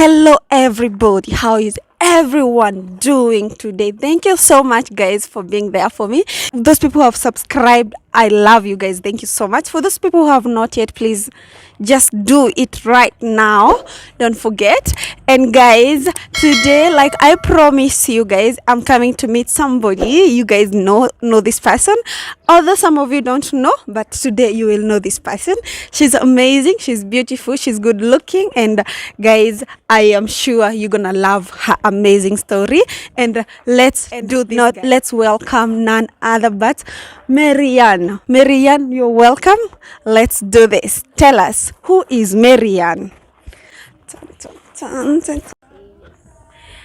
Hello everybody, how is everyone doing today? Thank you so much guys for being there for me. Those people who have subscribed, I love you guys. Thank you so much. For those people who have not yet, please just do it right now. Don't forget. And guys, today, like I promise you guys, I'm coming to meet somebody. You guys know this person, although some of you don't know, but today you will know this person. She's amazing, she's beautiful, she's good looking, and guys, I am sure you're gonna love her amazing story. And let's welcome none other but MaryAnne. MaryAnne, you're welcome. Let's do this. Tell us, who is MaryAnne?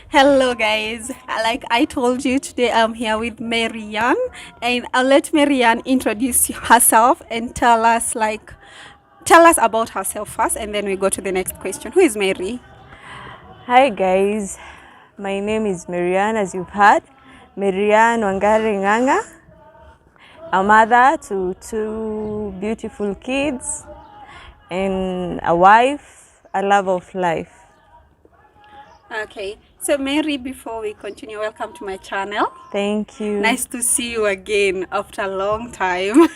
Hello guys, like I told you, today I'm here with MaryAnne, and I'll let MaryAnne introduce herself and tell us about herself first, and then we go to the next question. Who is Mary? Hi guys, my name is MaryAnne, as you've heard. MaryAnne Wangari Nganga, a mother to two beautiful kids and a wife, a love of life. Okay, so Mary, before we continue, welcome to my channel. Thank you. Nice to see you again after a long time.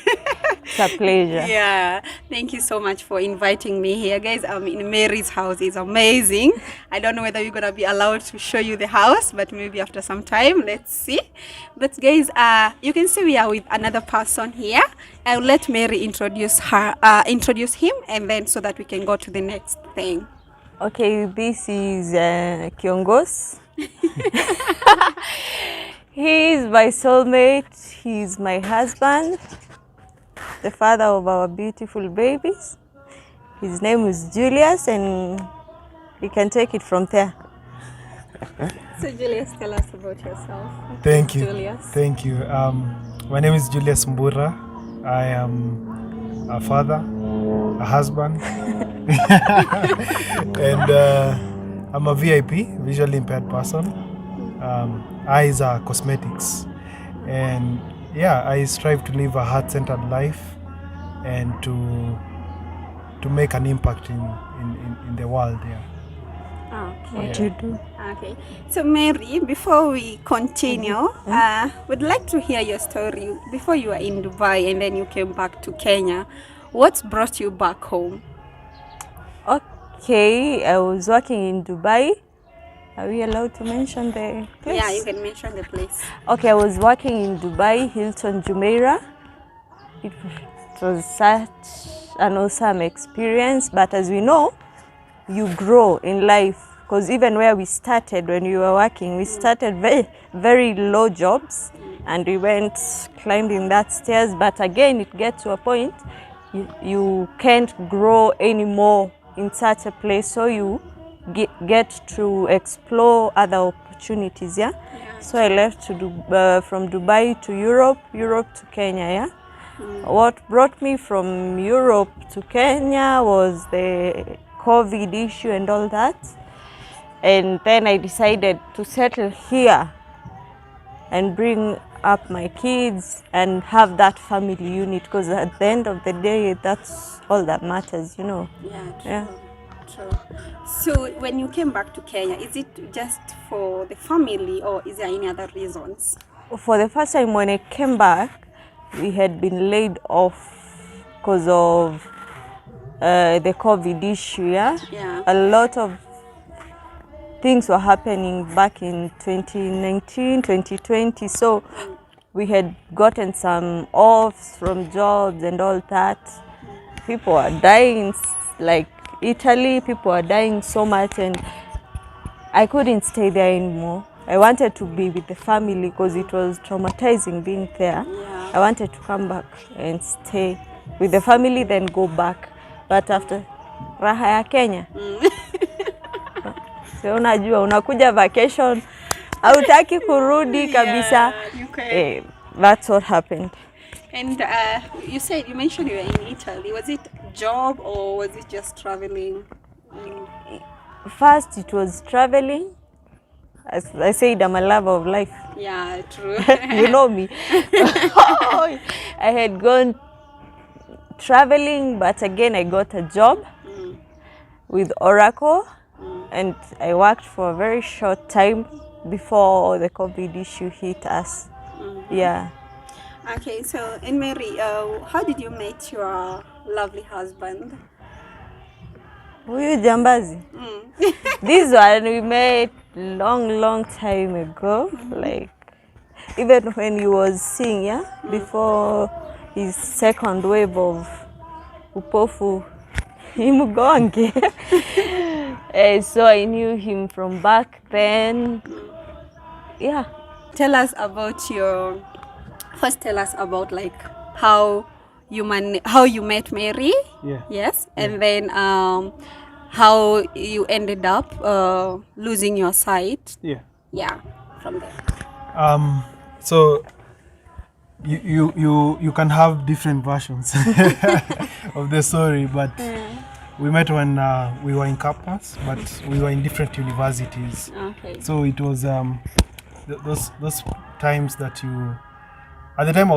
It's a pleasure. Yeah, thank you so much for inviting me here. Guys, I'm in Mary's house. It's amazing. I don't know whether you're gonna be allowed to show you the house, but maybe after some time, let's see. But guys, you can see we are with another person here. I'll let Mary introduce him, and then so that we can go to the next thing. Okay, this is Kiongos. He is my soulmate. He is my husband, the father of our beautiful babies. His name is Julius, and you can take it from there. So Julius, tell us about yourself. Thank you. Julius. Thank you. My name is Julius Mbura. I am a father, a husband, and I'm a VIP, visually impaired person. Eyes are cosmetics, and yeah, I strive to live a heart-centered life and to make an impact in the world. Yeah. Okay. What you do? Okay. So Mary, before we continue, we'd like to hear your story. Before you were in Dubai and then you came back to Kenya, what brought you back home? Okay, I was working in Dubai. Are we allowed to mention the place? Yeah, you can mention the place. Okay, I was working in Dubai, Hilton Jumeirah. It was such an awesome experience, but as we know, you grow in life, because even where we started, when we were working, we started very, very low jobs, and we went climbing that stairs, but again, it gets to a point, you can't grow anymore in such a place, so you get to explore other opportunities. Yeah. So I left from Dubai to Europe to Kenya. Yeah. What brought me from Europe to Kenya was the COVID issue and all that, and then I decided to settle here and bring up my kids and have that family unit, because at the end of the day, that's all that matters, you know. Yeah, true. Yeah. True. So when you came back to Kenya, is it just for the family, or is there any other reasons? For the first time when I came back, we had been laid off because of the COVID issue. Yeah? Yeah. A lot of things were happening back in 2019, 2020. So we had gotten some offs from jobs and all that. People are dying, like Italy, people are dying so much, and I couldn't stay there anymore. I wanted to be with the family because it was traumatizing being there. Yeah. I wanted to come back and stay with the family, then go back. But after raha ya Kenya, so unajua unakuja vacation, hautaki kurudi kabisa. Okay. That's what happened. And you mentioned you were in Italy. Was it job or was it just traveling? First, it was traveling. As I said, I'm a lover of life. Yeah, true. You know me. I had gone traveling, but again I got a job with Oracle and I worked for a very short time before the COVID issue hit us. Yeah. Okay, so and Mary, how did you meet your lovely husband? Huyu jambazi. This one we met long time ago, like even when he was seeing, yeah, before his second wave of upofu imugonge. So I knew him from back then. Yeah. Tell us about your. First, tell us about like how you met Mary. Yeah. Yes, and then how you ended up losing your sight. Yeah. Yeah, from there. So you can have different versions of the story, but we met when we were in campus, but we were in different universities. Okay. So it was those times that you. At the time, I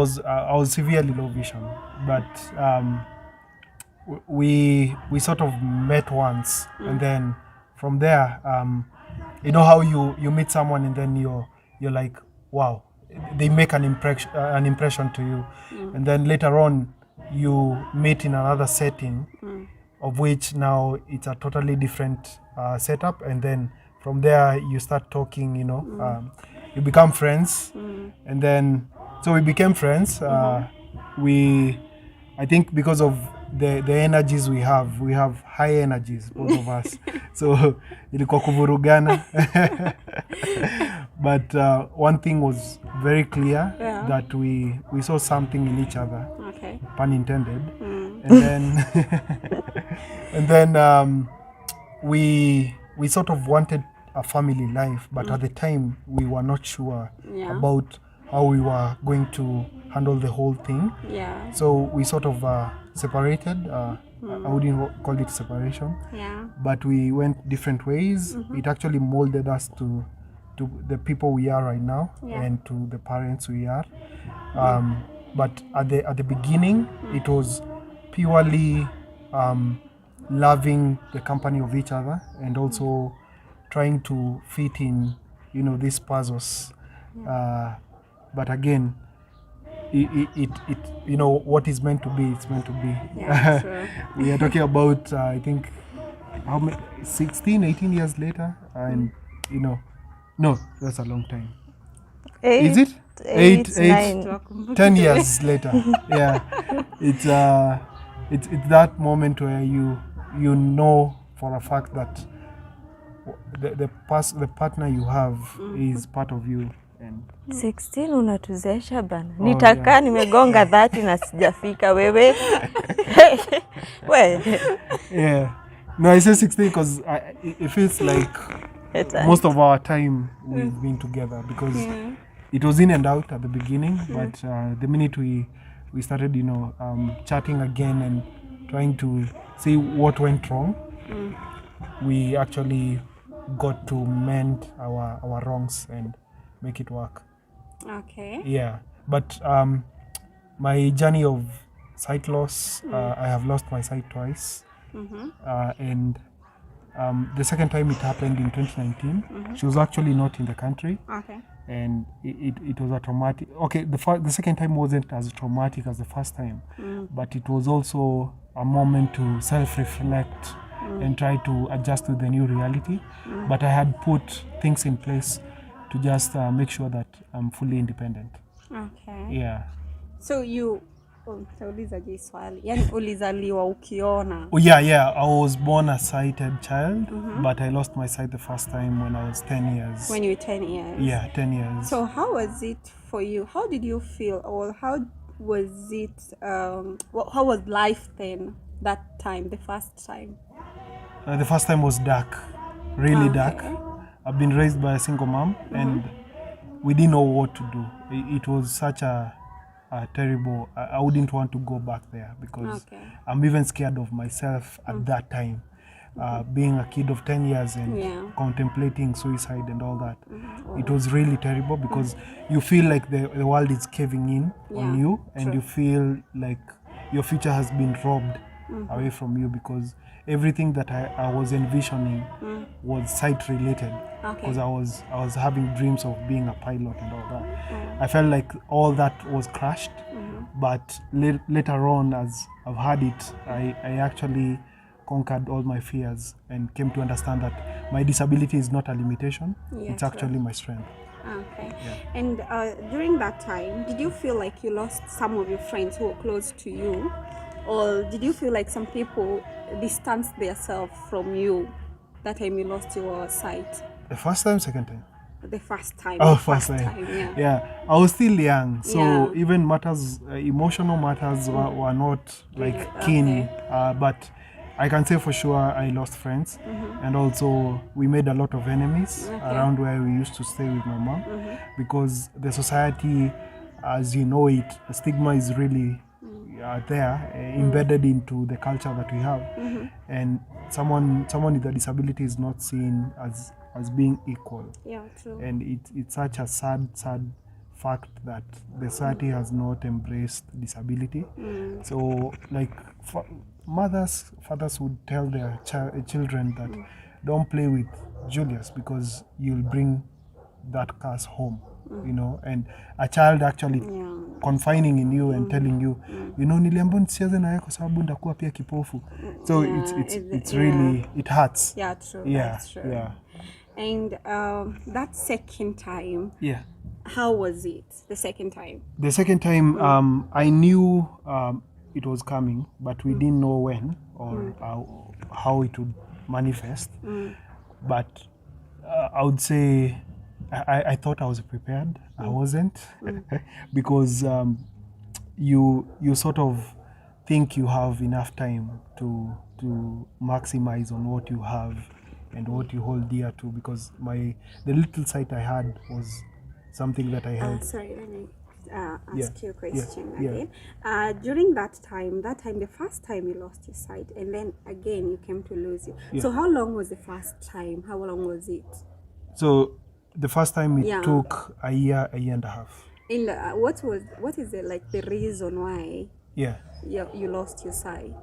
was severely low vision, but we sort of met once, and then from there, you know how you meet someone and then you're like, wow, they make an impression to you, and then later on you meet in another setting, of which now it's a totally different setup, and then from there you start talking, you know, you become friends, and then so we became friends. I think because of the energies we have high energies, both of us. So ilikuwa kuvurugana. But one thing was very clear, that we saw something in each other. Okay. Pun intended. And then and then we sort of wanted a family life, but at the time we were not sure about how we were going to handle the whole thing. Yeah. So we sort of separated. I wouldn't call it separation. Yeah. But we went different ways. It actually molded us to the people we are right now, and to the parents we are. But at the beginning, it was purely loving the company of each other, and also trying to fit in, you know, these puzzles. But again, it you know, what is meant to be, it's meant to be. Yeah, sure. We are talking about I think how many, 16, 18 years later, and you know, no, that's a long time. Is it? 9. 10 years later. Yeah, it's that moment where you know for a fact that the partner you have is part of you. And 16 unatuzesha bana. Nitakaa nimegonga 30 na sijafika wewe. We. Yeah. No, I say 16 because it feels like most of our time we've been together, because it was in and out at the beginning, but the minute we started, you know, chatting again and trying to see what went wrong, we actually got to mend our wrongs and make it work. Okay. Yeah, but my journey of sight loss, I have lost my sight twice, and the second time it happened in 2019. She was actually not in the country. Okay. And it was a traumatic. Okay, the second time wasn't as traumatic as the first time, but it was also a moment to self-reflect and try to adjust to the new reality. But I had put things in place to just make sure that I'm fully independent. Okay. Yeah. So you saulizaje swali? Yani ulizaliwa ukiona? Oh, yeah. I was born a sighted child, but I lost my sight the first time when I was 10 years. When you were 10 years? Yeah, 10 years. So how was it for you? How did you feel? Or how was it, how was life then, that time, the first time? The first time was dark, really dark. I've been raised by a single mom, and we didn't know what to do. It was such a terrible. I wouldn't want to go back there, because I'm even scared of myself at that time, being a kid of 10 years and contemplating suicide and all that. It was really terrible, because you feel like the world is caving in on you, and you feel like your future has been robbed away from you, because everything that I was envisioning was sight related, because I was having dreams of being a pilot and all that. I felt like all that was crushed, but later on, as I've had it, I actually conquered all my fears and came to understand that my disability is not a limitation, it's actually my strength. Okay. And during that time, did you feel like you lost some of your friends who were close to you, or did you feel like some people distanced themselves from you that time you lost your sight? The first time, second time? The first time. Oh, the first time. Yeah. I was still young, so Yeah. even matters, emotional matters were not like keen, but I can say for sure I lost friends, and also we made a lot of enemies around where we used to stay with my mom, because the society, as you know it, stigma is really there, embedded into the culture that we have, and someone with a disability is not seen as being equal. Yeah, true. And it's such a sad fact that the society has not embraced disability. So like fathers would tell their children that don't play with Julius because you'll bring that curse home, you know, and a child actually confining in you and telling you, you know, niliambiwa nisicheze na yeye kwa sababu ndakuwa pia kipofu. So it's really, it hurts. Yeah, true. Yeah, That's true. yeah. And that second time, Yeah. how was it? The second time? The second time, I knew it was coming, but we didn't know when or how it would manifest. But I would say I thought I was prepared. I wasn't, because you sort of think you have enough time to maximize on what you have and what you hold dear to, because the little sight I had was something that I held. Sorry, let me ask you a question Yeah. again. During that time, the first time you lost your sight, and then again you came to lose it. Yeah. So how long was the first time? How long was it? So the first time it took a year and a half. And what is the reason why you lost your sight?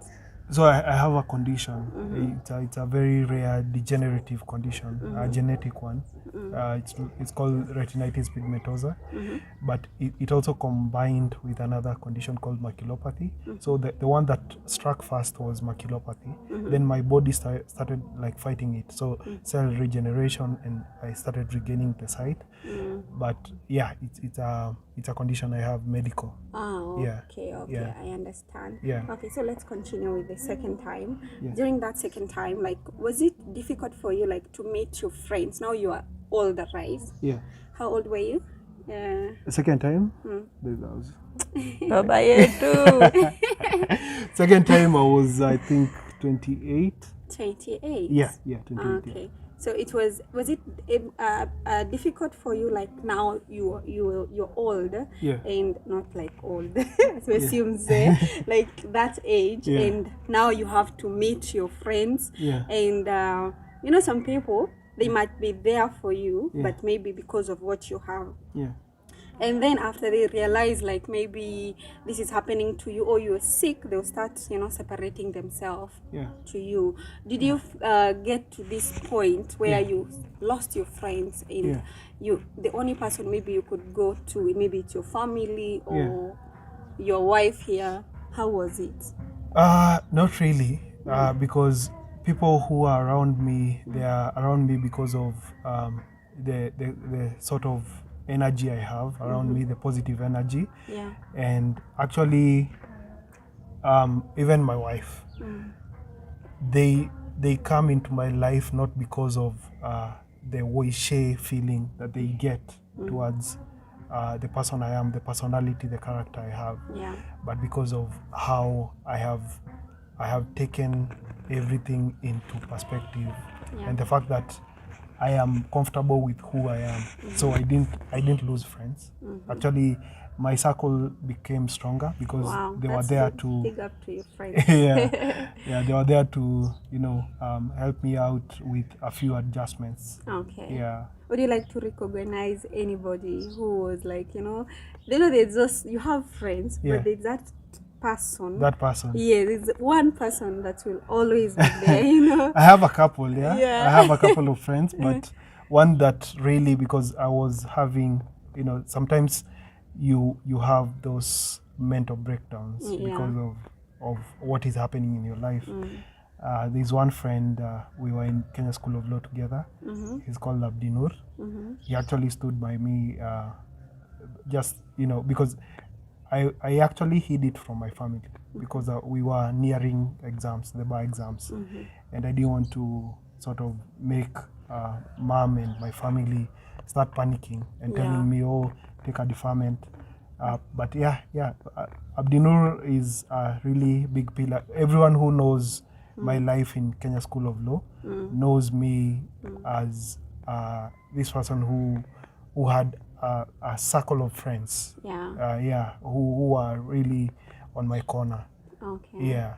So I have a condition. It's a very rare degenerative condition, a genetic one. It's called retinitis pigmentosa, but it also combined with another condition called maculopathy. So the one that struck first was maculopathy. Then my body started like fighting it. So cell regeneration, and I started regaining the sight. But yeah, it's a condition I have, medical. Oh, okay, Yeah. I understand. Yeah. Okay, so let's continue with the second time. Yeah. During that second time, like, was it difficult for you, like, to meet your friends? Now you are older, right? Yeah. How old were you? The second time, that was Baba yetu. second time I was, I think, 28. 28. Yeah, 28. Okay. So was it difficult for you, like now you're old, and not like old, so assumes like that age, and now you have to meet your friends, and you know, some people, they might be there for you, but maybe because of what you have. Yeah. And then after they realize, like, maybe this is happening to you or you're sick, they'll start, you know, separating themselves to you. Did you get to this point where you lost your friends and the only person maybe you could go to, maybe it's your family or your wife here? How was it? Not really, because people who are around me, they are around me because of the sort of energy I have around me, the positive energy. Yeah. And actually, even my wife, they come into my life not because of the wishy feeling that they get towards the person I am, the personality, the character I have, but because of how I have taken everything into perspective, and the fact that I am comfortable with who I am. So I didn't lose friends. Actually, my circle became stronger because they were there to big up to your friends. they were there to, you know, help me out with a few adjustments. Okay. Yeah. Would you like to recognize anybody who was like, you know, there's just, you have friends, but there's that person. That person. Yeah, there's one person that will always be there, you know. I have a couple, yeah? Yeah. I have a couple of friends, but one that really, because I was having, you know, sometimes you have those mental breakdowns because of what is happening in your life. There's one friend, we were in Kenya School of Law together. He's called Abdinur. He actually stood by me just, you know, because I actually hid it from my family because we were nearing exams, the bar exams, and I didn't want to sort of make mom and my family start panicking and telling me, oh, take a deferment. But Abdinur is a really big pillar. Everyone who knows my life in Kenya School of Law knows me as this person who had a circle of friends, who are really on my corner. Okay. Yeah.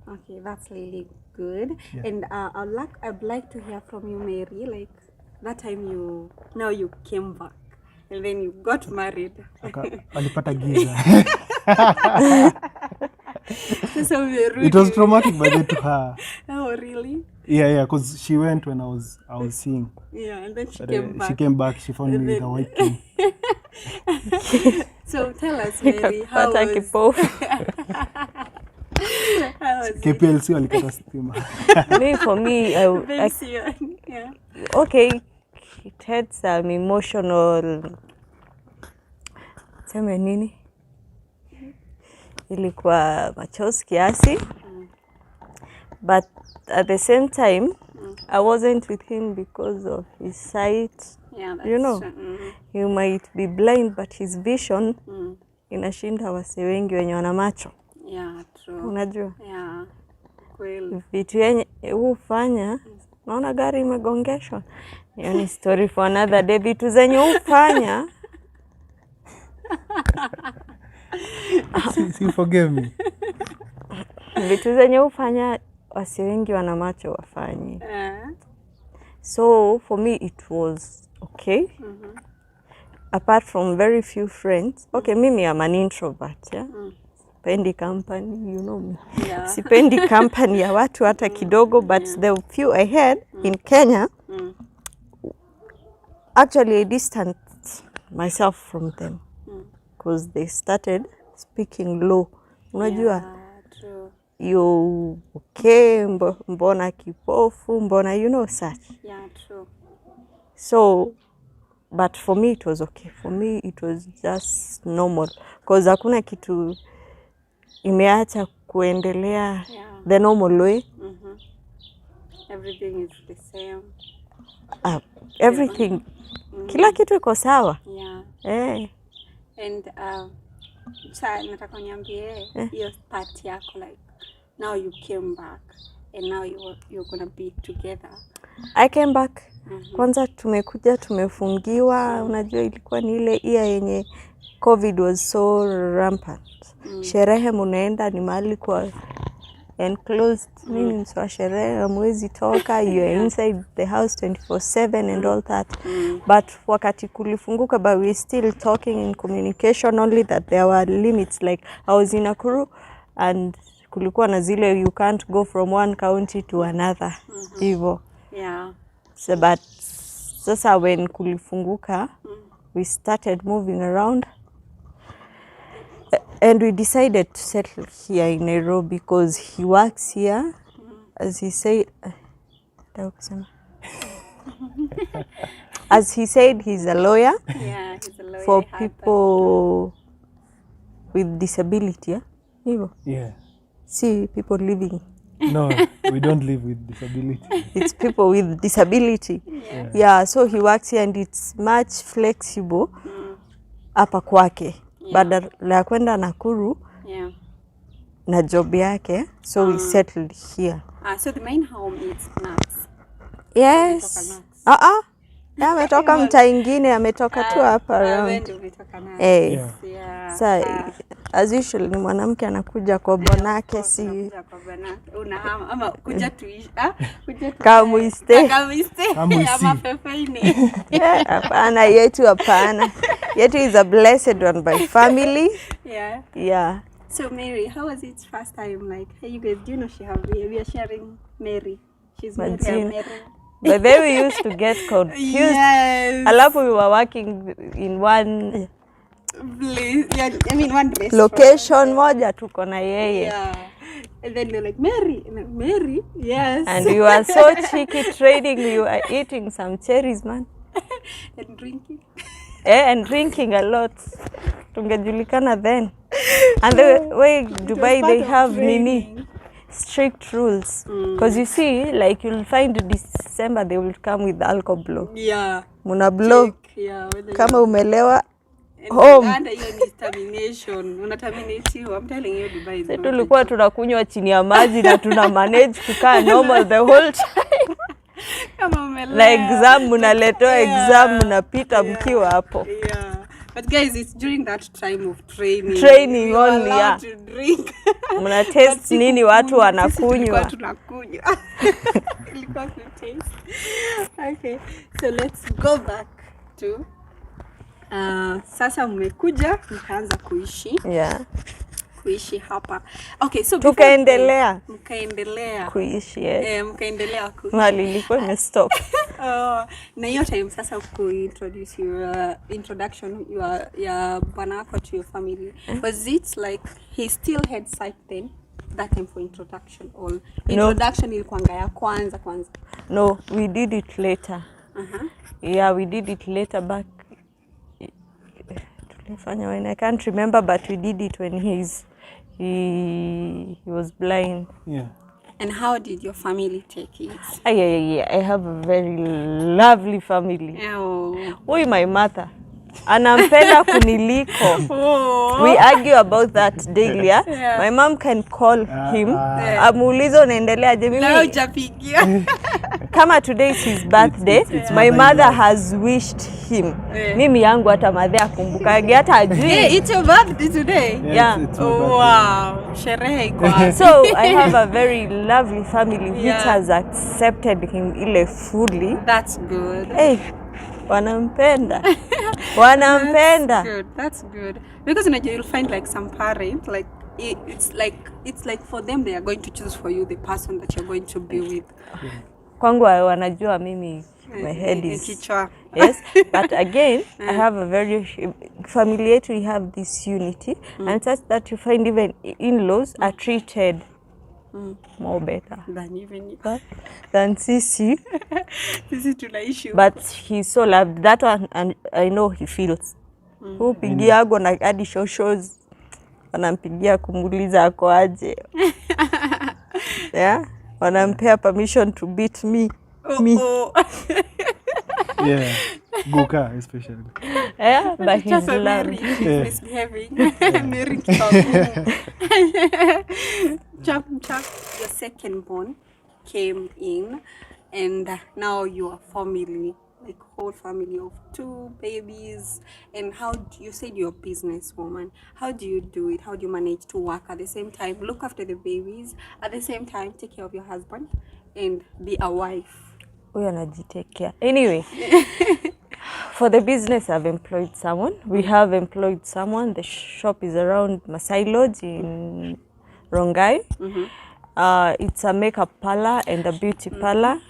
Okay, that's really good. Yeah. And I'd like to hear from you, Mary. Like that time you came back and then you got married. Alipata giza. So it was traumatic by then to her. Oh, really? Yeah, because she went when I was seeing. Yeah, and then she came back. She came back. She found me with a white king. So tell us, Mary, how was KPLC walikata stima. For me, okay, it had some emotional. Sema nini? Ilikuwa machozi kiasi. But at the same time, I wasn't with him because of his sight. Yeah, that's you know, true. He might be blind, but his vision inashinda wase wengi wenye wana macho. Yeah, true. Unajua? Yeah, kweli. Vitu yenye hufanya, naona gari imegongeshwa. Hiyo ni story for another day. Vitu zenye hufanya. You forgive me. Vitu zenye hufanya wase wengi wana macho wafanye. So for me it was okay. Apart from very few friends. Okay, mimi I'm an introvert, yeah. Sipendi company, you know me. Yeah. Sipendi company ya watu hata kidogo, but the few I had in Kenya, actually I distanced myself from them because they started speaking low. Unajua? Yeah, true. You okay, mbona kipofu, mbona, you know, such. Yeah, true. So, but for me it was okay. For me it was just normal. Because hakuna kitu imeacha kuendelea the normal way. Everything is the same. Everything. Kila kitu iko sawa. Yeah. And nataka niambie hiyo part yako, like now you came back and now you're gonna be together. I came back. Kwanza tumekuja tumefungiwa, unajua ilikuwa ni ile year yenye COVID was so rampant. Sherehe munaenda ni mahali kwa enclosed, nini mswa sherehe, mwezi toka, you're inside the house 24/7 and all that. But wakati kulifunguka, but we still talking in communication, only that there were limits. Like I was in Nakuru and kulikuwa na zile you can't go from one county to another. Hivyo. Yeah. So, but sasa when kulifunguka, we started moving around. And we decided to settle here in Nairobi because he works here. As he said, he's a lawyer. Yeah, he's a lawyer for people with disability. Yeah. See, people living. No, we don't live with disability. It's people with disability. Yeah, so he works here and it's much flexible hapa kwake. Badala ya kwenda Nakuru na job yake, so we settled here. So the main home is Nuts. Yes. Ametoka mtaa ingine, ametoka tu hapa around. Yeah. Sasa as usual ni mwanamke anakuja kwa bonake, si unahama ama kuja tuishi kama iste ama pefeini. Hapana, yetu hapana. Yetu is a blessed one by family. Yeah. So Mary, how was it first time? Like, hey, you guys, do you know we are sharing Mary? She's Mary. But then we used to get confused. Yes. Alafu we were working in one place. Yeah, I mean one restaurant. Location moja tuko na yeye. Yeah. And then they're like, Mary, and like, Mary, yes. And you were so cheeky trading. You were eating some cherries, man. And drinking. And drinking a lot. Tungejulikana then. And the way Dubai, they have strict rules. Because you see, like you'll find December, they will come with alcohol blow. Yeah. Muna blow. Yeah. Kama umelewa. And home. Under your termination. Unaterminate, I'm telling you, Dubai is not. Tulikuwa tunakunywa chini ya maji na tuna manage kukaa normal the whole time. Kama umelewa. Na exam munaletewa exam munapita mkiwa hapo. Yeah. But guys, it's during that time of training. Training only, yeah. To drink. Muna test nini watu wanakunywa. Tunakunywa. Ilikuwa ku taste. Okay. So let's go back to sasa mmekuja mkaanza kuishi. Yeah. Kuishi hapa. Okay, so tukaendelea kuishi. Mkaendelea kuishi. Mali ilikuwa imestop. Na hiyo time sasa introduce your introduction your bwana wako to your family. Was it like he still had sight then that time for introduction or introduction ilikuanga ya kwanza? No, we did it later. Yeah, we did it later back. When I can't remember, but we did it when he was blind. Yeah. And how did your family take it? Yeah. I have a very lovely family. Oh, my mother. Anampenda kuniliko. We argue about that daily. Yeah? My mom can call him. Amuulizo naendelea aje mimi. Leo hujapigia. Kama today is his birthday, my mother has wished him. Mimi yangu hata madhe akumbukage hata ajui. Hey, it's your birthday today? Yeah. It's wow. Sherehe iko. So I have a very lovely family which has accepted him ile fully. That's good. Hey. Wanampenda. That's good. Because you'll find like some parents, like it's like for them they are going to choose for you the person that you're going to be with. Kwangu wanajua mimi my head is kichwa. Yes, but again I have a very family we have this unity and such that you find even in-laws are treated more better than sisi. Sisi tuna issue. But he's so loved that one, and I know he feels. Pigia go na hadi shows wanampigia kumuuliza ako aje. Yeah, wanampea permission to beat me. Yeah, Guka especially. Yeah, but he's loved. He's misbehaving. Mary Chap, your second born came in, and now you are family, like whole family of 2 babies. And how do you said you're a businesswoman? How do you do it? How do you manage to work at the same time, look after the babies, at the same time take care of your husband and be a wife? Huyo anajitake care. Anyway, for the business I've employed someone. We have employed someone. The shop is around Masai Lodge in Rongai. It's a makeup parlor and a beauty parlor.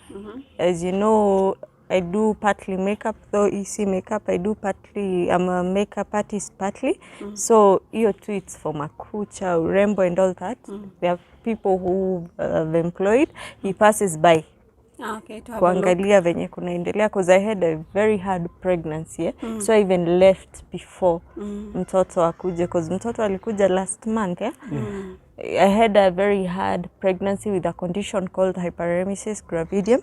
As you know, I do partly makeup, though easy makeup. I do partly, I'm a makeup artist partly. So hiyo too, it's for makucha, urembo and all that. There are people who have employed. He passes by. Okay, kuangalia venye kunaendelea, because I had a very hard pregnancy. So I even left before mtoto akuje, because mtoto alikuja last month. I had a very hard pregnancy with a condition called hyperemesis gravidium,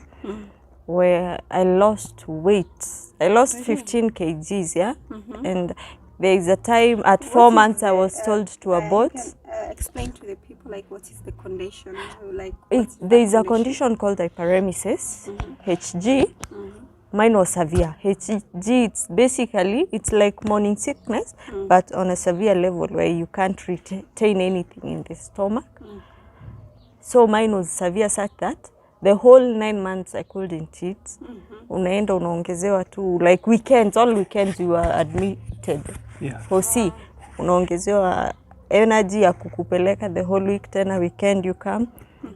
where I lost weight. I lost 15 kgs, and there is a time at 4 months I was told to abort. Explain to the people, like, what is the condition? Like, there is a condition called hyperemesis, HG. Mine was severe. HG, it's like morning sickness, but on a severe level where you can't retain anything in the stomach. So mine was severe such that the whole 9 months I couldn't eat. Unaenda unaongezewa tu, like all weekends you are admitted. For C, unaongezewa energy ya kukupeleka the whole week, tena weekend you come.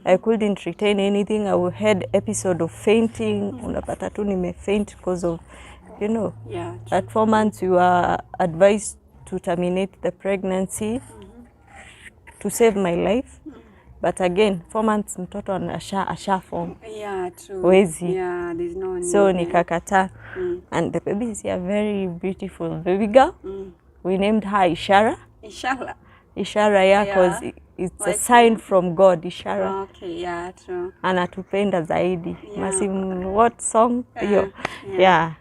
I couldn't retain anything. I had episode of fainting. Unapata tu nime faint because of, you know, at 4 months you are advised to terminate the pregnancy to save my life. But again, 4 months mtoto asha form. Yeah, true. Wezi. Yeah, there's no need. So nikakata. And the baby is a very beautiful baby girl. We named her Ishara. Inshallah. Ishara, yeah, because it's a sign from God, Ishara. Okay, yeah, true. Anatupenda zaidi. Masim, what song? Yeah.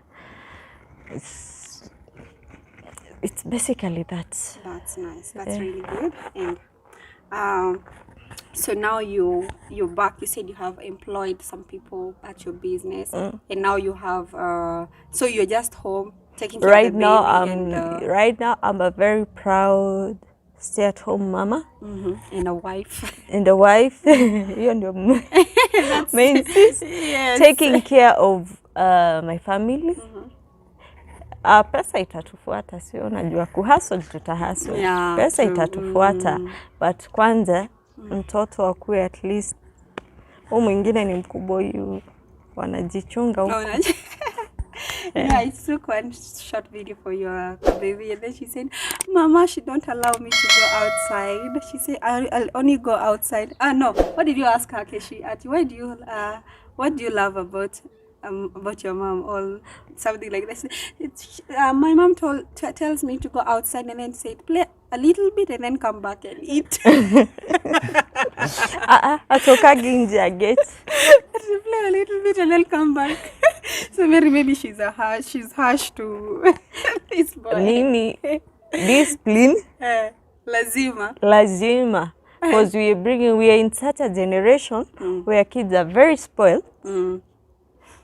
It's basically that. That's nice. That's really good. And so now you're back. You said you have employed some people at your business, and now you have so you're just home taking care of the baby. Right now I'm a very proud stay-at-home mama and a wife. And a wife. Hiyo ndio main sis. Taking care of my family. Pesa itatufuata, sio najua kuhustle tutahustle. Pesa itatufuata, but kwanza mtoto akue at least. Mwingine ni mkubwa huyu wanajichunga huko. Yeah, I took one short video for your baby, and then she said, "Mama, she don't allow me to go outside." She said, "I'll only go outside." No, what did you ask her, Keshi? What do you love about your mom, or something like this? My mom tells me to go outside and then say, play a little bit and then come back and eat. Atokagi nje ageti. To play a little bit and then come back. So maybe she's harsh to this boy. Nini discipline lazima because we are in such a generation where kids are very spoiled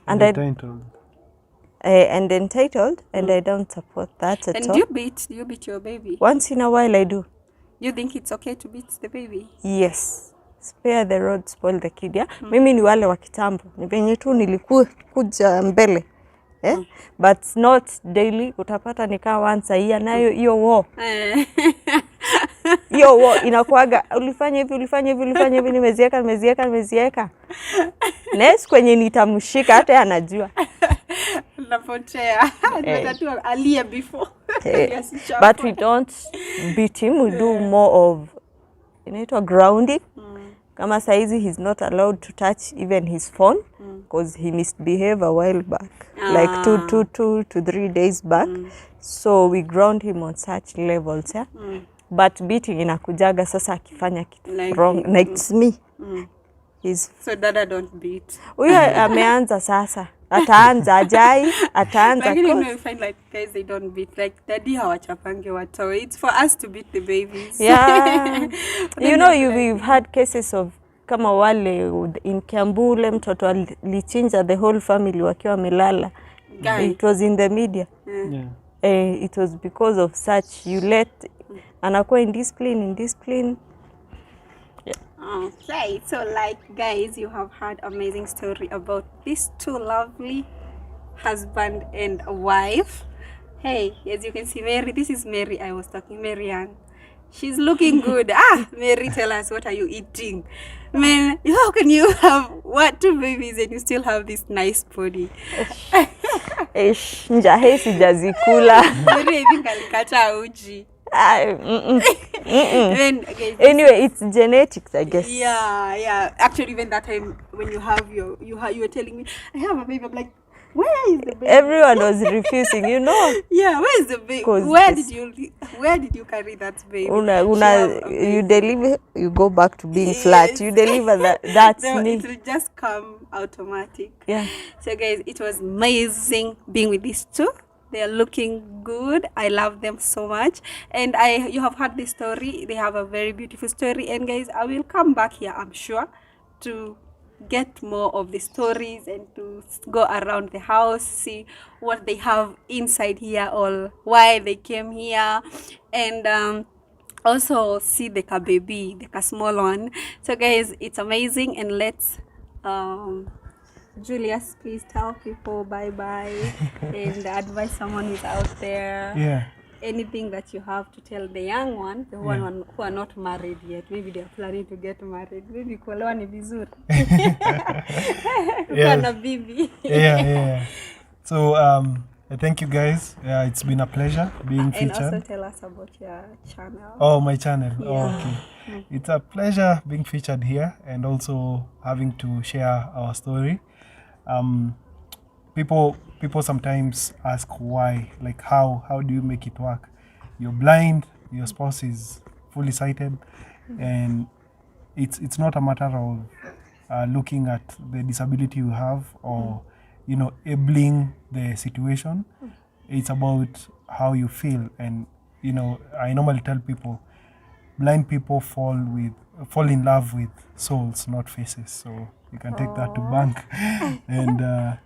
and entitled, and I don't support that at all. And do you beat your baby? Once in a while I do. You think it's okay to beat the baby? Yes. Spare the rod, spoil the kid. Yeah? Mimi ni wale wa kitambo. Ni venye tu nilikuja mbele. But not daily. Utapata nikaa once a year. Nayo hiyo wo. Hiyo wo inakuaga. Ulifanya hivi. Nimezieka. Next kwenye nitamshika hata anajua. Napotea. Nimetatua alia before. But we don't beat him. We do more of inaitwa grounding. Kama saizi he's not allowed to touch even his phone because he misbehaved a while back, like 2 to 3 days back. So we ground him on such levels, yeah. But beating inakujaga sasa akifanya kitu wrong, like it's me. So dada don't beat. Huyo ameanza sasa. Ataanza ajai, ataanza. But you know, you find like guys, they don't beat. Like daddy hawachapange watoto. It's for us to beat the babies. Yeah. You know, we've had cases of kama wale in Kiambule mtoto alichinja the whole family wakiwa wamelala. It was in the media. It was because of such you let anakuwa indiscipline. Okay, so like guys, you have heard amazing story about these two lovely husband and wife. Hey, as you can see, Mary, this is Mary I was talking, MaryAnne. She's looking good. Mary, tell us, what are you eating? Man, how can you have two babies and you still have this nice body? Njahe sijazikula. Mary, I think alikata uji. Anyway, it's genetics, I guess. Yeah. Actually, even that time when you were telling me, I have a baby, I'm like, where is the baby? Everyone was refusing, you know. Yeah, where is the baby? Where did you carry that baby? You deliver, you go back to being flat. You deliver that's me. It will just come automatic. Yeah. So guys, it was amazing being with these two. They are looking good. I love them so much. And you have heard this story. They have a very beautiful story. And guys, I will come back here, I'm sure, to get more of the stories and to go around the house, see what they have inside here or why they came here. And also see the baby, the small one. So guys, it's amazing. And let's... Julius, please tell people bye-bye and advise someone who's out there. Yeah. anything that you have to tell the young ones, the one who are not married yet? Maybe they are planning to get married. Maybe kuolewa ni vizuri. Kuwa na bibi. Yeah. So thank you guys. It's been a pleasure being featured. And also tell us about your channel. Oh, my channel. Yeah. Oh, okay. It's a pleasure being featured here and also having to share our story. People sometimes ask why, like how do you make it work? You're blind, your spouse is fully sighted, and it's not a matter of looking at the disability you have or abling the situation. It's about how you feel. And I normally tell people, blind people fall in love with souls, not faces. So you can take that to bank. And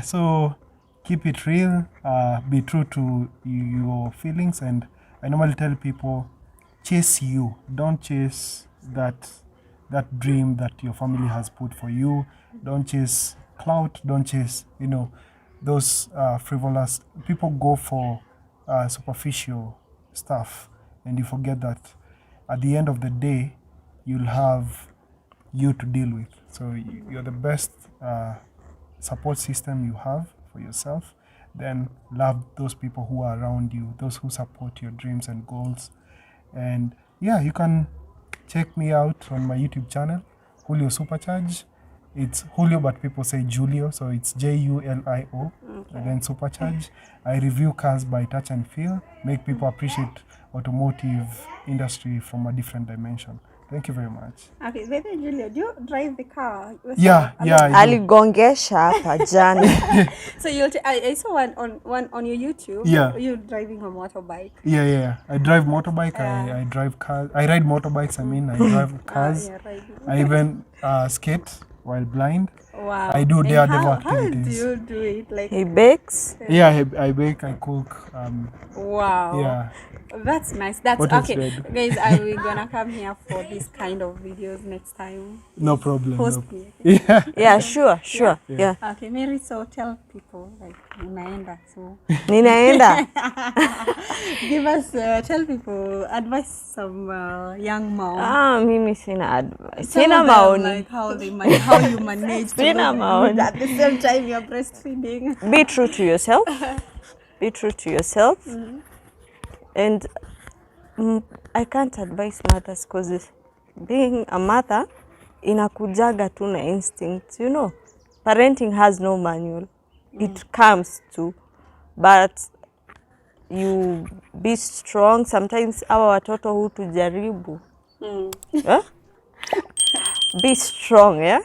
so keep it real, be true to your feelings. And I normally tell people, chase you, don't chase that dream that your family has put for you. Don't chase clout, don't chase those frivolous. People go for superficial stuff, and you forget that at the end of the day you'll have you to deal with. So you're the best support system you have for yourself. Then love those people who are around you, those who support your dreams and goals. And you can check me out on my YouTube channel, Julio Supercharge. It's Julio, but people say Julio, so it's Julio. And then Supercharge. I review cars by touch and feel, make people appreciate automotive industry from a different dimension. Thank you very much. Okay, baby Julia, do you drive the car? Yeah. Aligongesha hapa jana. So I saw one on your YouTube. Yeah. You driving a motorbike. Yeah. I drive motorbike. I drive cars. I ride motorbikes. I drive cars. I even skate while blind. Wow. I do daredevil activities. How do you do it? Like He bakes. Yeah, I bake, I cook. Wow. Yeah. That's nice. That's What else okay. do I do? Guys, are we gonna come here for this kind of videos next time? No problem. Post me. Yeah, sure. Yeah. Okay, Mary, so tell people like unaenda, so Ninaenda. give us tell people, advise some young mom. Mimi sina advice. Tell Sina them, maoni. like how you manage to Sina look maoni. good at the same time you're breastfeeding. Be true to yourself. Be true to yourself. And I can't advise mothers because being a mother inakujaga tu na instinct. Parenting has no manual. It comes to, but you be strong. Sometimes our watoto hutujaribu. Be strong, yeah?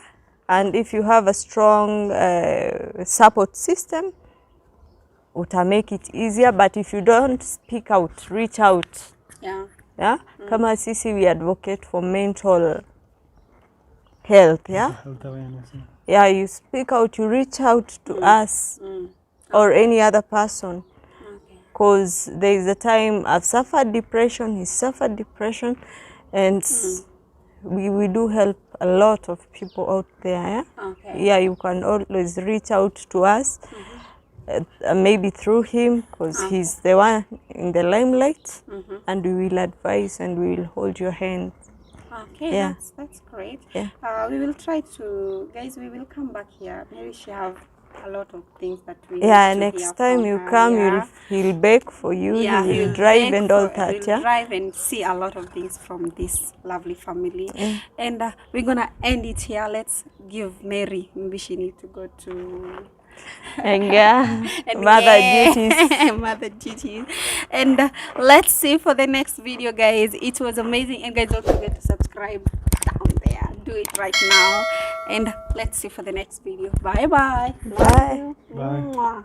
And if you have a strong support system, uta make it easier. But if you don't speak out, reach out. Yeah? Kama sisi, we advocate for mental health, yeah? Health awareness. Yeah, you speak out, you reach out to us or any other person. Because there is a time I've suffered depression, he suffered depression, and we do help a lot of people out there. Yeah, you can always reach out to us, maybe through him, because he's the one in the limelight, and we will advise and we will hold your hand. Okay, Yeah. that's great. Yeah. We will try to, guys, we will come back here. Maybe she have a lot of things that we Yeah, need to next hear time from you her, come, yeah. he'll bake for you, Yeah, he will he'll drive bake and all for- that, we'll yeah? drive and see a lot of things from this lovely family. And we're gonna end it here. Let's give Mary, maybe she need to go to And yeah, and mother duties. mother duties. And let's see for the next video, guys. It was amazing. And guys, don't forget to subscribe down there. Do it right now. And let's see for the next video. Bye bye. Bye. Bye. Mwah.